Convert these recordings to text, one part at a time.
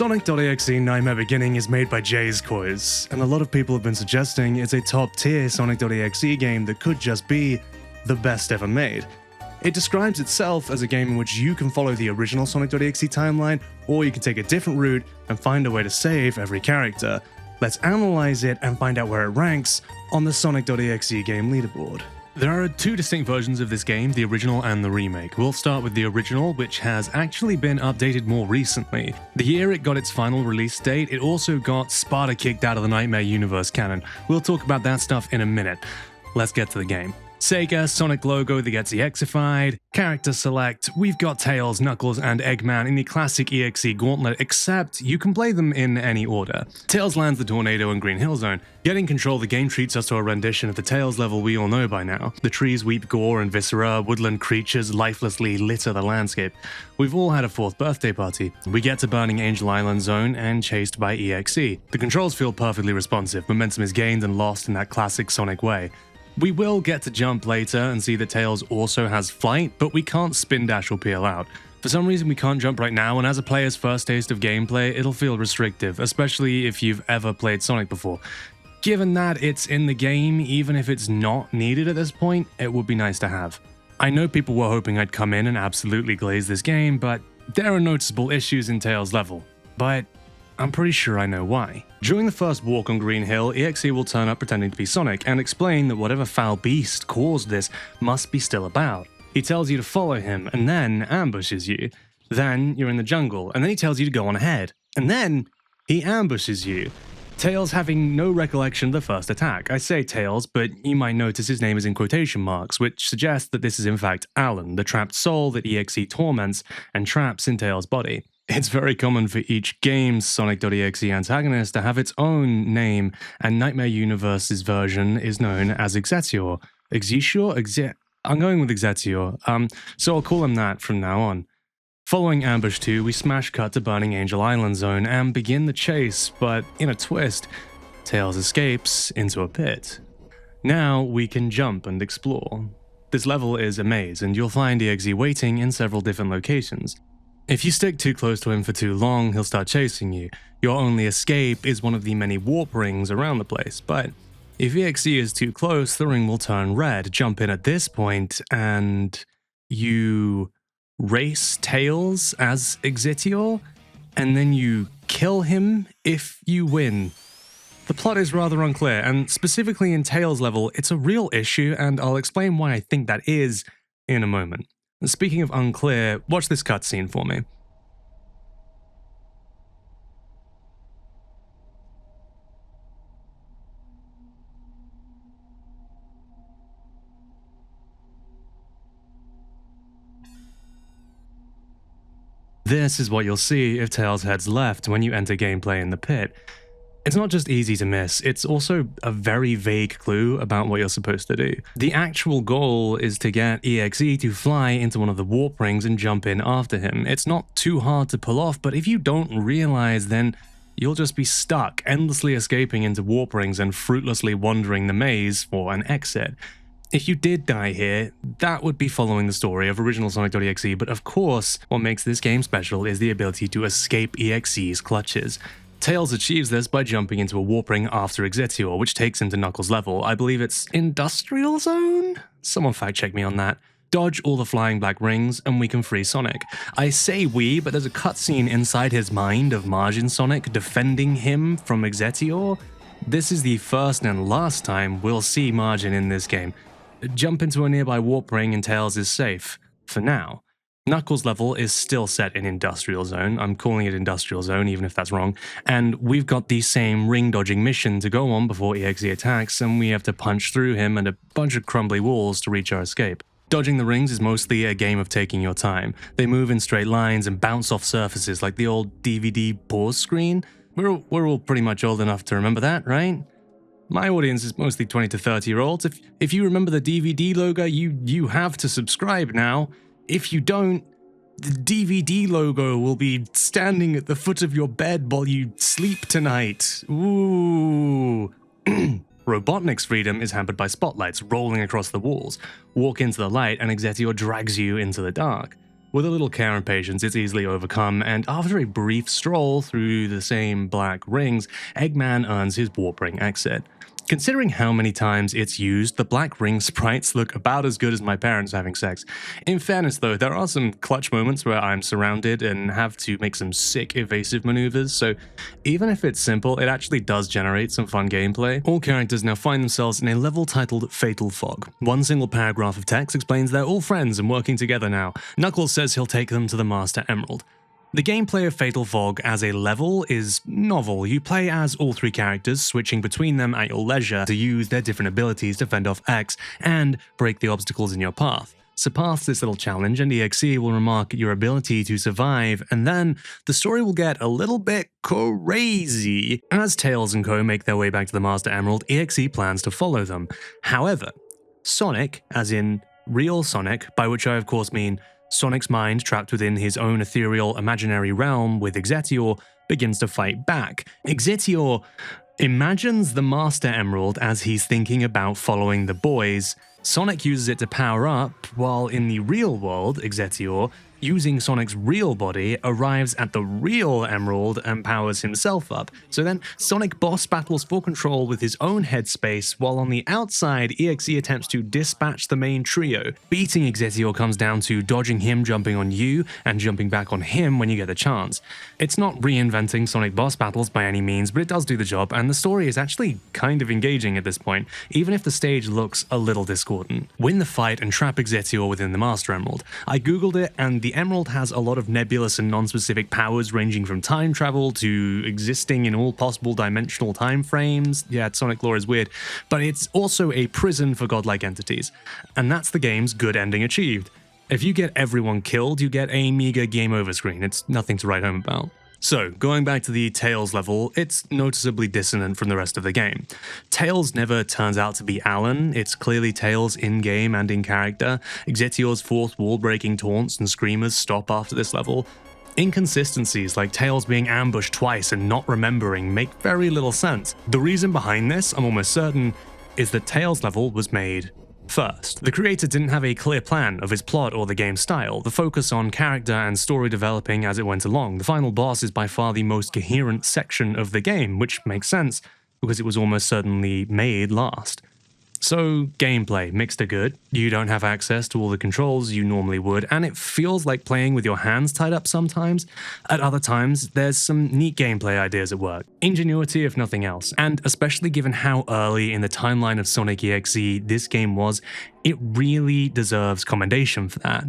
Sonic EXE Nightmare Beginning is made by Jay's Coys, and a lot of people have been suggesting it's a top-tier Sonic EXE game that could just be the best ever made. It describes itself as a game in which you can follow the original Sonic EXE timeline, or you can take a different route and find a way to save every character. Let's analyze it and find out where it ranks on the Sonic EXE game leaderboard. There are two distinct versions of this game, the original and the remake. We'll start with the original, which has actually been updated more recently. The year it got its final release date, it also got Sparta kicked out of the Nightmare universe canon. We'll talk about that stuff in a minute. Let's get to the game. Sega, Sonic logo that gets EXified, character select, we've got Tails, Knuckles, and Eggman in the classic EXE gauntlet, except you can play them in any order. Tails lands the Tornado and Green Hill Zone. Getting control, the game treats us to a rendition of the Tails level we all know by now. The trees weep gore and viscera, woodland creatures lifelessly litter the landscape. We've all had a 4th birthday party. We get to Burning Angel Island Zone and chased by EXE. The controls feel perfectly responsive, momentum is gained and lost in that classic Sonic way. We will get to jump later and see that Tails also has flight, but we can't spin dash or peel out. For some reason we can't jump right now, and as a player's first taste of gameplay, it'll feel restrictive, especially if you've ever played Sonic before. Given that it's in the game, even if it's not needed at this point, it would be nice to have. I know people were hoping I'd come in and absolutely glaze this game, but there are noticeable issues in Tails' level. But I'm pretty sure I know why. During the first walk on Green Hill, EXE will turn up pretending to be Sonic and explain that whatever foul beast caused this must be still about. He tells you to follow him and then ambushes you. Then you're in the jungle and then he tells you to go on ahead. And then he ambushes you. Tails having no recollection of the first attack. I say Tails, but you might notice his name is in quotation marks, which suggests that this is in fact Alan, the trapped soul that EXE torments and traps in Tails' body. It's very common for each game's Sonic EXE antagonist to have its own name, and Nightmare Universe's version is known as Exetior. Exetior? I'm going with Exetior, so I'll call him that from now on. Following Ambush 2, we smash cut to Burning Angel Island Zone and begin the chase, but in a twist, Tails escapes into a pit. Now we can jump and explore. This level is a maze, and you'll find EXE waiting in several different locations. If you stick too close to him for too long, he'll start chasing you. Your only escape is one of the many warp rings around the place, but if EXE is too close, the ring will turn red. Jump in at this point, and you race Tails as Exetior, and then you kill him if you win. The plot is rather unclear, and specifically in Tails' level, it's a real issue, and I'll explain why I think that is in a moment. Speaking of unclear, watch this cutscene for me. This is what you'll see if Tails heads left when you enter gameplay in the pit. It's not just easy to miss, it's also a very vague clue about what you're supposed to do. The actual goal is to get EXE to fly into one of the warp rings and jump in after him. It's not too hard to pull off, but if you don't realize, then you'll just be stuck, endlessly escaping into warp rings and fruitlessly wandering the maze for an exit. If you did die here, that would be following the story of original Sonic EXE, but of course, what makes this game special is the ability to escape EXE's clutches. Tails achieves this by jumping into a warp ring after Exetior, which takes him to Knuckles' level. I believe it's Industrial Zone? Someone fact check me on that. Dodge all the flying black rings, and we can free Sonic. I say we, but there's a cutscene inside his mind of Margin Sonic defending him from Exetior. This is the first and last time we'll see Margin in this game. Jump into a nearby warp ring and Tails is safe. For now. Knuckles' level is still set in Industrial Zone. I'm calling it Industrial Zone, even if that's wrong. And we've got the same ring-dodging mission to go on before EXE attacks, and we have to punch through him and a bunch of crumbly walls to reach our escape. Dodging the rings is mostly a game of taking your time. They move in straight lines and bounce off surfaces like the old DVD pause screen. We're all pretty much old enough to remember that, right? My audience is mostly 20 to 30-year-olds. If you remember the DVD logo, you have to subscribe now. If you don't, the DVD logo will be standing at the foot of your bed while you sleep tonight. Ooh. Robotnik's freedom is hampered by spotlights rolling across the walls. Walk into the light and Exetior drags you into the dark. With a little care and patience, it's easily overcome, and after a brief stroll through the same black rings, Eggman earns his warp ring exit. Considering how many times it's used, the black ring sprites look about as good as my parents having sex. In fairness though, there are some clutch moments where I'm surrounded and have to make some sick evasive maneuvers, so even if it's simple, it actually does generate some fun gameplay. All characters now find themselves in a level titled Fatal Fog. One single paragraph of text explains they're all friends and working together now. Knuckles says he'll take them to the Master Emerald. The gameplay of Fatal Fog as a level is novel. You play as all three characters, switching between them at your leisure to use their different abilities to fend off X and break the obstacles in your path. Surpass this little challenge and EXE will remark your ability to survive, and then the story will get a little bit crazy. As Tails and co make their way back to the Master Emerald, EXE plans to follow them. However, Sonic, as in real Sonic, by which I of course mean Sonic's mind, trapped within his own ethereal imaginary realm with Exetior, begins to fight back. Exetior imagines the Master Emerald as he's thinking about following the boys. Sonic uses it to power up, while in the real world, Exetior, using Sonic's real body, arrives at the real Emerald and powers himself up. So then Sonic boss battles for control with his own headspace, while on the outside, EXE attempts to dispatch the main trio. Beating Exetior comes down to dodging him jumping on you and jumping back on him when you get the chance. It's not reinventing Sonic boss battles by any means, but it does do the job, and the story is actually kind of engaging at this point, even if the stage looks a little discordant. Win the fight and trap Exetior within the Master Emerald. I googled it, and the Emerald has a lot of nebulous and non-specific powers ranging from time travel to existing in all possible dimensional time frames. Yeah, Sonic lore is weird, but it's also a prison for godlike entities. And that's the game's good ending achieved. If you get everyone killed, you get a meager game over screen. It's nothing to write home about. So, going back to the Tails level, it's noticeably dissonant from the rest of the game. Tails never turns out to be Alan, it's clearly Tails in-game and in character. Exetior's fourth wall-breaking taunts and screamers stop after this level. Inconsistencies like Tails being ambushed twice and not remembering make very little sense. The reason behind this, I'm almost certain, is that Tails level was made first. The creator didn't have a clear plan of his plot or the game's style, the focus on character and story developing as it went along. The final boss is by far the most coherent section of the game, which makes sense because it was almost certainly made last. So, gameplay, mixed to good. You don't have access to all the controls you normally would, and it feels like playing with your hands tied up sometimes. At other times, there's some neat gameplay ideas at work. Ingenuity if nothing else, and especially given how early in the timeline of Sonic EXE this game was, it really deserves commendation for that.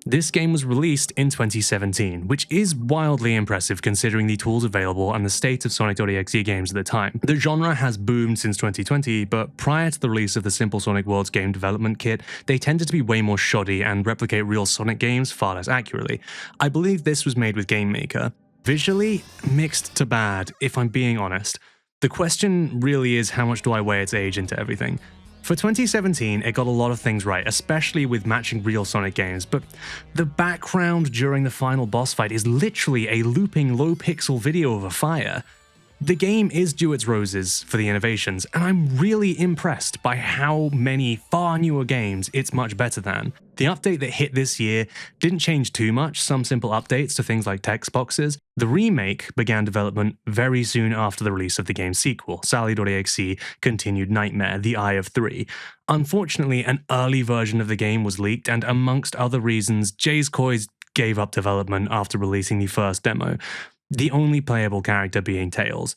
This game was released in 2017, which is wildly impressive considering the tools available and the state of Sonic.exe games at the time. The genre has boomed since 2020, but prior to the release of the Simple Sonic Worlds game development kit, they tended to be way more shoddy and replicate real Sonic games far less accurately. I believe this was made with Game Maker. Visually, mixed to bad, if I'm being honest. The question really is how much do I weigh its age into everything? For 2017, it got a lot of things right, especially with matching real Sonic games, but the background during the final boss fight is literally a looping low-pixel video of a fire. The game is due its roses for the innovations, and I'm really impressed by how many far newer games it's much better than. The update that hit this year didn't change too much, some simple updates to things like text boxes. The remake began development very soon after the release of the game's sequel, Sally.exe Continued Nightmare, The Eye of Three. Unfortunately, an early version of the game was leaked, and amongst other reasons, Jay's Coys gave up development after releasing the first demo. The only playable character being Tails.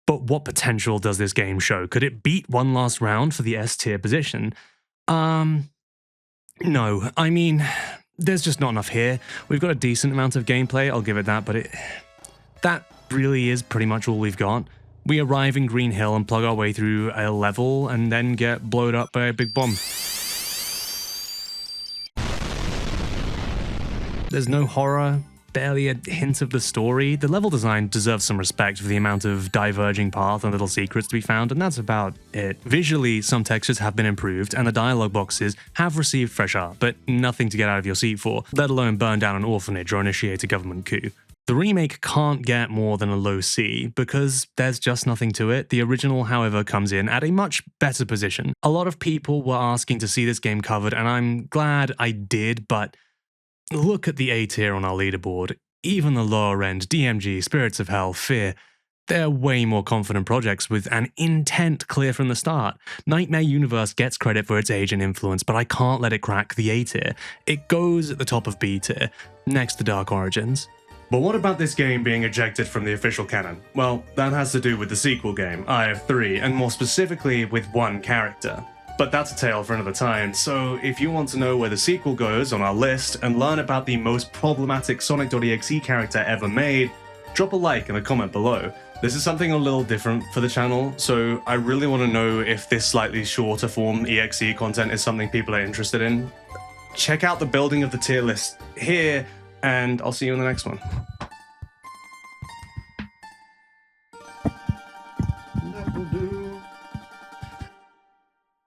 But what potential does this game show? Could it beat one last round for the S-tier position? No. I mean, there's just not enough here. We've got a decent amount of gameplay, I'll give it that, but that really is pretty much all we've got. We arrive in Green Hill and plug our way through a level and then get blown up by a big bomb. There's no horror. Barely a hint of the story. The level design deserves some respect for the amount of diverging path and little secrets to be found, and that's about it. Visually, some textures have been improved, and the dialogue boxes have received fresh art, but nothing to get out of your seat for, let alone burn down an orphanage or initiate a government coup. The remake can't get more than a low C, because there's just nothing to it. The original, however, comes in at a much better position. A lot of people were asking to see this game covered, and I'm glad I did, but Look at the A tier on our leaderboard. Even the lower end, DMG, Spirits of Hell, Fear, they're way more confident projects with an intent clear from the start. Nightmare Universe gets credit for its age and influence, but I can't let it crack the A tier. It goes at the top of B tier, next to Dark Origins. But what about this game being ejected from the official canon? Well, that has to do with the sequel game, Eye of 3, and more specifically with one character. But that's a tale for another time, so if you want to know where the sequel goes on our list and learn about the most problematic Sonic.exe character ever made, drop a like and a comment below. This is something a little different for the channel, so I really want to know if this slightly shorter form EXE content is something people are interested in. Check out the building of the tier list here, and I'll see you in the next one.